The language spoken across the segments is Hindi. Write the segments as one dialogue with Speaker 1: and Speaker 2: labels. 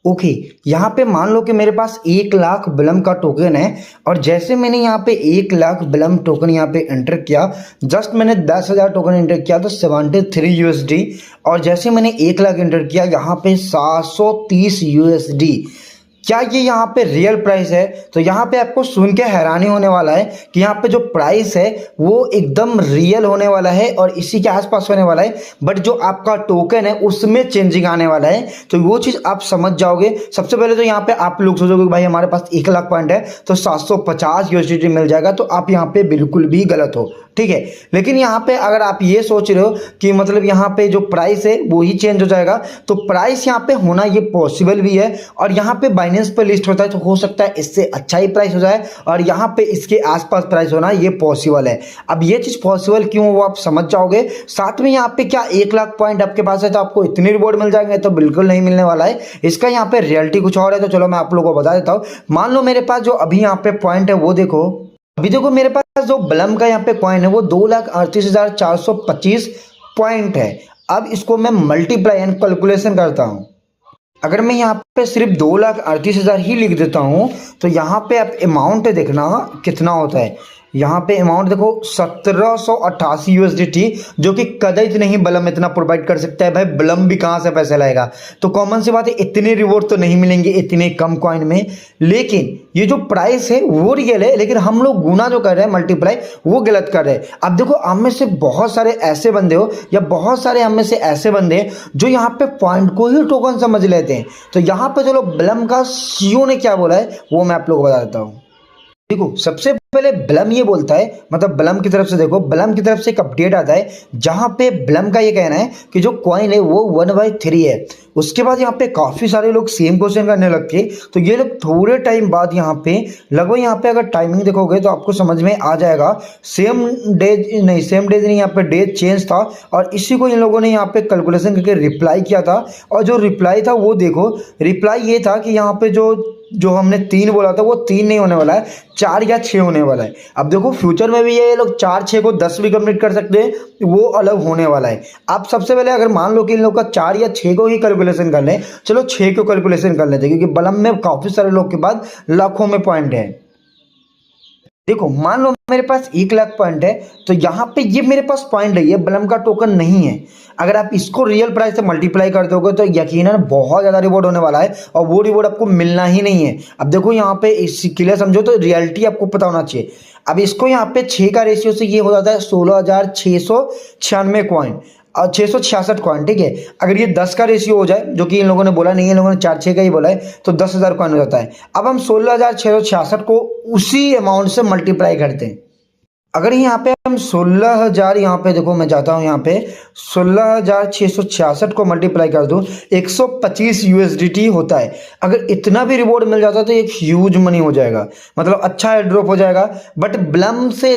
Speaker 1: ओके, यहाँ पे मान लो कि मेरे पास 1 लाख बिलम का टोकन है और जैसे मैंने यहाँ पे 1 लाख बिलम टोकन यहाँ पे एंटर किया, जस्ट मैंने 10,000 टोकन एंटर किया तो 73 यूएसडी, और जैसे मैंने 1 लाख एंटर किया यहाँ पे 730 यूएसडी। क्या ये यहाँ पे रियल प्राइस है? तो यहाँ पे आपको सुन के हैरानी होने वाला है कि यहाँ पे जो प्राइस है वो एकदम रियल होने वाला है और इसी के आसपास होने वाला है, बट जो आपका टोकन है उसमें चेंजिंग आने वाला है। तो वो चीज़ आप समझ जाओगे। सबसे पहले तो यहाँ पे आप लोग सोचोगे भाई हमारे पास 1 लाख पॉइंट है तो 750 यूएसडी मिल जाएगा, तो आप यहाँ पे बिल्कुल भी गलत हो, ठीक है। लेकिन यहाँ पे अगर आप ये सोच रहे हो कि मतलब यहाँ पे जो प्राइस है वो ही चेंज हो जाएगा, तो प्राइस यहाँ पे होना ये पॉसिबल भी है और यहाँ पे बाइनेंस पे लिस्ट होता है तो हो सकता है इससे अच्छा ही प्राइस हो जाए और यहाँ पे इसके आसपास प्राइस होना ये पॉसिबल है। अब ये चीज़ पॉसिबल क्यों वो आप समझ जाओगे। साथ में यहाँ पे क्या 1 लाख पॉइंट आपके पास है तो आपको इतने रिवॉर्ड मिल जाएंगे? तो बिल्कुल नहीं मिलने वाला है। इसका यहाँ पे रियलिटी कुछ और है। तो चलो मैं आप लोगों को बता देता हूँ। मान लो मेरे पास जो अभी यहाँ पे पॉइंट है वो देखो, अभी देखो मेरे पास जो बिलम का यहाँ पे कॉइन है वो 2,38,425 पॉइंट है। अब इसको मैं मल्टीप्लाई एंड कैलकुलेशन करता हूँ। अगर मैं यहाँ पे सिर्फ 2,38,000 ही लिख देता हूँ तो यहाँ पे आप अमाउंट देखना कितना होता है। यहाँ पे अमाउंट देखो 1788 यूएसडीटी, जो कि कदाच नहीं बलम इतना प्रोवाइड कर सकता है। भाई बलम भी कहाँ से पैसे लाएगा? तो कॉमन सी बात है, इतने रिवॉर्ड तो नहीं मिलेंगे इतने कम कॉइन में। लेकिन ये जो प्राइस है वो रियल है, लेकिन हम लोग गुना जो कर रहे हैं मल्टीप्लाई वो गलत कर रहे हैं। अब देखो हम में से बहुत सारे ऐसे बंदे हो या बहुत सारे हम में से ऐसे बंदे हैं जो यहाँ पे पॉइंट को ही टोकन समझ लेते हैं। तो यहाँ पे चलो बलम का सीईओ ने क्या बोला है वो मैं आप लोगों को बता देता हूँ। देखो सबसे पहले बलम ये बोलता है, मतलब बलम की तरफ से देखो, बलम की तरफ से एक अपडेट आता है जहां पे बलम का ये कहना है कि जो कॉइन है वो 1/3 है। उसके बाद यहाँ पे काफ़ी सारे लोग सेम क्वेश्चन करने लगते, तो ये लोग थोड़े टाइम बाद यहाँ पे लगभग यहाँ पे अगर टाइमिंग देखोगे तो आपको समझ में आ जाएगा। सेम डेज नहीं, यहाँ पे डेज चेंज था और इसी को इन लोगों ने यहाँ पे कैलकुलेशन करके रिप्लाई किया था। और जो रिप्लाई था वो देखो, रिप्लाई ये था कि यहाँ पे जो हमने 3 बोला था वो 3 नहीं होने वाला है, 4 या 6 होने वाला है। अब देखो फ्यूचर में भी ये लोग 4, 6 को 10 भी कंप्लीट कर सकते हैं, वो अलग होने वाला है। आप सबसे पहले अगर मान लो कि इन लोग का 4 या 6 को ही कैलकुलेशन कर लें, चलो 6 को कैलकुलेशन कर लेते हैं क्योंकि बलम में काफ़ी सारे लोग के बाद लाखों में पॉइंट है। देखो मान लो मेरे पास 1 लाख पॉइंट है तो यहाँ पे ये मेरे पास पॉइंट है, ये बलम का टोकन नहीं है। अगर आप इसको रियल प्राइस से मल्टीप्लाई कर दोगे तो यकीनन बहुत ज़्यादा रिवॉर्ड होने वाला है और वो रिवॉर्ड आपको मिलना ही नहीं है। अब देखो यहाँ पे क्लियर समझो तो रियलिटी आपको पता होना चाहिए। अब इसको यहाँ पे 6 का रेशियो से ये हो जाता है 16,696 कॉइन और 666 कॉइन, ठीक है। अगर ये 10 का रेशियो हो जाए, जो कि इन लोगों ने बोला नहीं है, इन लोगों ने 4-6 का ही बोला है, तो 10,000 कॉइन हो जाता है। अब हम 16,666 को उसी अमाउंट से मल्टीप्लाई करते हैं। अगर यहाँ पे हम 16,000 यहाँ पे देखो मैं जाता हूँ यहाँ पे 16,666 को मल्टीप्लाई कर दूँ 125 यूएसडीटी होता है। अगर इतना भी रिवॉर्ड मिल जाता तो एक ह्यूज मनी हो जाएगा, मतलब अच्छा एयर ड्रॉप हो जाएगा। बट बलम ने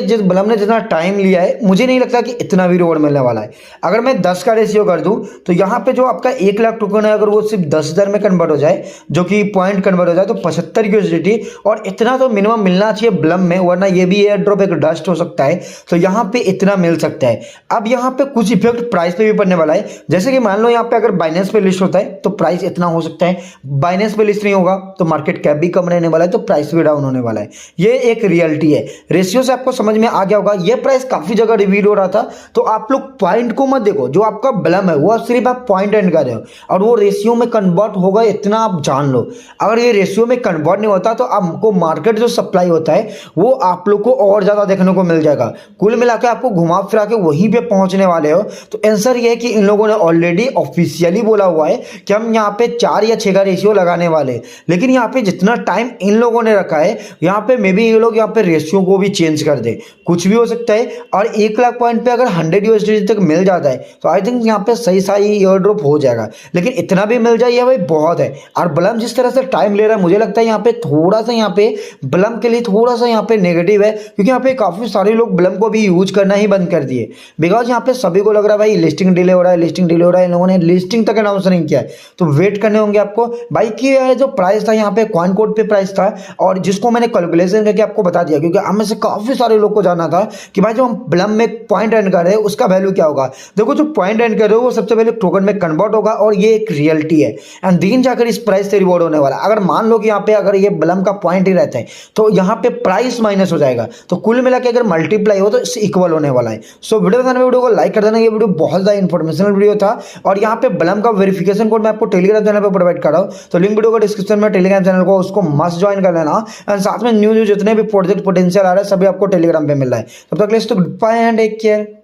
Speaker 1: जितना टाइम लिया है मुझे नहीं लगता कि इतना भी रिवॉर्ड मिलने वाला है। अगर मैं 10 का रेशियो कर दूँ तो यहाँ पे जो आपका 1 लाख टोकन है अगर वो सिर्फ 10,000 में कन्वर्ट हो जाए, जो कि पॉइंट कन्वर्ट हो जाए, तो 75 यूएसडीटी, और इतना तो मिनिमम मिलना चाहिए बलम में, वरना ये भी एयर ड्रॉप एक डस्ट हो सकता है। तो यहाँ पे इतना मिल सकता है। अब यहाँ पे कुछ इफेक्ट प्राइस पे भी पड़ने वाला है, जैसे कि मान लो यहाँ पे अगर बाइनेंस पे लिस्ट होता है तो प्राइस इतना हो सकता है, बाइनेंस पे लिस्ट नहीं होगा तो मार्केट कैप भी कम रहने वाला है, तो प्राइस भी डाउन होने वाला है। ये एक रियलिटी है। रेशियो से आपको समझ में आ गया होगा। ये प्राइस काफी जगह रिवील हो रहा था, तो आप लोग पॉइंट को मत देखो, जो आपका बलम है वो सिर्फ आप पॉइंट एंड कर रहे हो और वो रेशियो में कन्वर्ट होगा, इतना आप जान लो। अगर ये रेशियो में कन्वर्ट नहीं होता तो आपको मार्केट जो सप्लाई होता है वो आप लोग को और ज्यादा देखने को मिल जाएगा। कुल मिलाकर आपको घुमा फिरा के वहीं पे पहुंचने वाले हो। तो आंसर ये है कि इन लोगों ने ऑलरेडी ऑफिशियली बोला हुआ है कि हम यहाँ पे 4 या 6 का रेशियो लगाने वाले, लेकिन यहाँ पे जितना टाइम इन लोगों ने रखा है यहाँ पे मे बी ये लोग यहाँ पे रेशियो को भी चेंज कर दे, कुछ भी हो सकता है। और 1 लाख पॉइंट पे अगर 100 यूएसडी तक मिल जाता है तो आई थिंक यहाँ पे सही एयर ड्रॉप हो जाएगा, लेकिन इतना भी मिल जाए ये भाई बहुत है। और बलम जिस तरह से टाइम ले रहा है मुझे लगता है यहाँ पे थोड़ा सा यहाँ पे बलम के लिए थोड़ा सा यहाँ पे नेगेटिव है, क्योंकि यहाँ पे काफी सारे लोग बलम को अभी यूज करना ही बंद कर दिए, बिकॉज यहाँ पे सभी को लग रहा है भाई लिस्टिंग डिले हो रहा है, लिस्टिंग डिले हो रहा है। इन लोगों ने लिस्टिंग तक अनाउंस नहीं किया है, तो वेट करने होंगे आपको। भाई की जो प्राइस था यहाँ पे कॉइन कोड पे प्राइस था, और जिसको मैंने कैलकुलेशन करके आपको बता दिया, क्योंकि हम में से काफी सारे लोग को जानना था कि भाई जो हम ब्लम में पॉइंट एंड कर रहे हैं उसका वैल्यू क्या होगा। देखो जो पॉइंट एंड कर रहे हो वो सबसे पहले टोकन में कन्वर्ट होगा, और ये एक रियलिटी है, एंड दिन जाकर इस प्राइस से रिवॉर्ड होने वाला। अगर मान लो कि यहाँ पे अगर ये ब्लम का पॉइंट ही रहता है तो यहाँ पे प्राइस माइनस हो जाएगा, तो कुल मिला के अगर मल्टीप्लाई हो तो इससे इक्वल होने वाला है। सो वीडियो बताने वीडियो को लाइक कर देना, ये वीडियो बहुत ज्यादा इंफॉर्मेशनल वीडियो था। और यहाँ पे ब्लम का वेरिफिकेशन कोड मैं आपको टेलीग्राम चैनल पर प्रोवाइड कर रहा हूँ, तो लिंक वीडियो को डिस्क्रिप्शन में टेलीग्राम चैनल को उसको मस्ट ज्वाइन कर लेना। एंड साथ में न्यू जितने भी प्रोजेक्ट पोटेंशियल आ रहा है सभी आपको टेलीग्राम पे मिल रहा है। तब तक के लिए goodbye and take care.